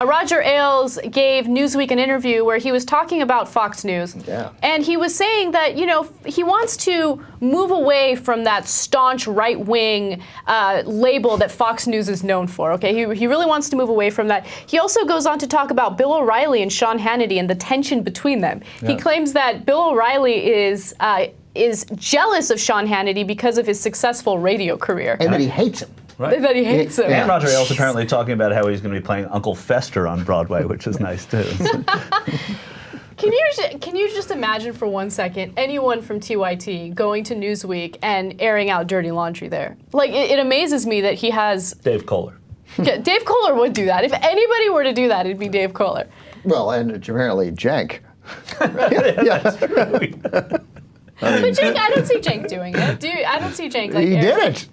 Roger Ailes gave Newsweek an interview where he was talking about Fox News. Yeah. And he was saying that, he wants to move away from that staunch right-wing label that Fox News is known for, okay? He really wants to move away from that. He also goes on to talk about Bill O'Reilly and Sean Hannity and the tension between them. Yeah. He claims that Bill O'Reilly is jealous of Sean Hannity because of his successful radio career. And that he hates him. Right. That he hates him. And Roger Ailes apparently talking about how he's going to be playing Uncle Fester on Broadway, which is nice too. Can you just imagine for 1 second anyone from TYT going to Newsweek and airing out dirty laundry there? Like, it amazes me that he has... Dave Kohler. Yeah, Dave Kohler would do that. If anybody were to do that, it'd be Dave Kohler. Well, and apparently Cenk. Yeah, that's true. But Cenk, I don't see Cenk doing it. I don't see Cenk like he did it.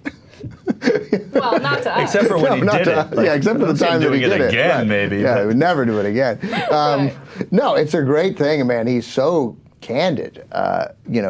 Well, not to us. Except for when he did it. Like, yeah, except for the time that he did it. Again, right. maybe. Yeah, he would never do it again. Right. No, it's a great thing, man. He's so candid. I mean,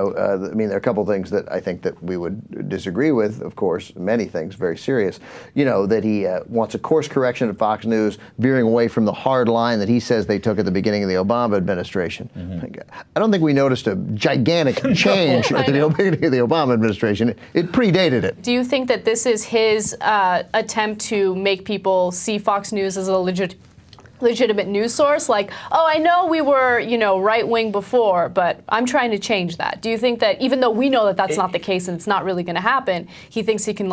there are a couple things that I think that we would disagree with, of course, many things, very serious. That he wants a course correction at Fox News, veering away from the hard line that he says they took at the beginning of the Obama administration. Mm-hmm. I don't think we noticed a gigantic change at the beginning of the Obama administration. It predated it. Do you think that this is his attempt to make people see Fox News as a legitimate news source? Like, oh, I know we were, right-wing before, but I'm trying to change that. Do you think that even though we know that that's not the case and it's not really going to happen, he thinks he can,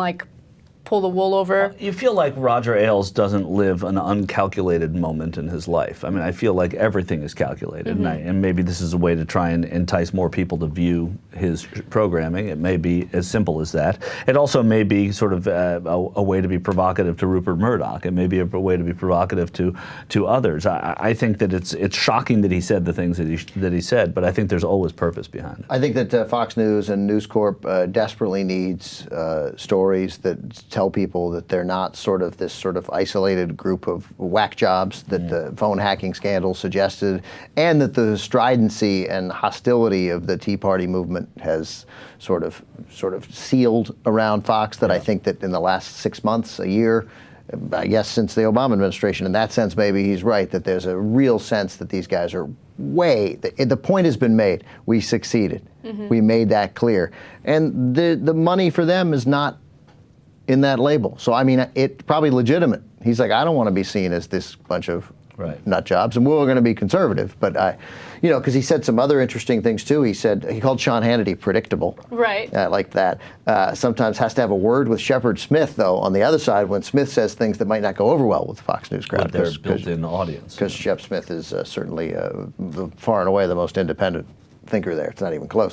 pull the wool over? You feel like Roger Ailes doesn't live an uncalculated moment in his life. I mean, I feel like everything is calculated, and maybe this is a way to try and entice more people to view his programming. It may be as simple as that. It also may be sort of a way to be provocative to Rupert Murdoch. It may be a way to be provocative to others. I think that it's shocking that he said the things that he said, but I think there's always purpose behind it. I think that Fox News and News Corp desperately needs stories that tell people that they're not this sort of isolated group of whack jobs that the phone hacking scandal suggested, and that the stridency and hostility of the Tea Party movement has sort of sealed around Fox, that I think that in the last 6 months, a year, I guess since the Obama administration, in that sense maybe he's right, that there's a real sense that these guys are the point has been made. We succeeded. We made that clear. And the money for them is not in that label. So, I mean, it's probably legitimate. He's like, I don't want to be seen as this bunch of nut jobs, and we're going to be conservative. But because he said some other interesting things too. He called Sean Hannity predictable. Right. Like that. Sometimes has to have a word with Shepard Smith, though, on the other side, when Smith says things that might not go over well with the Fox News crowd. With their built-in audience. Because Shep Smith is certainly far and away the most independent thinker there. It's not even close.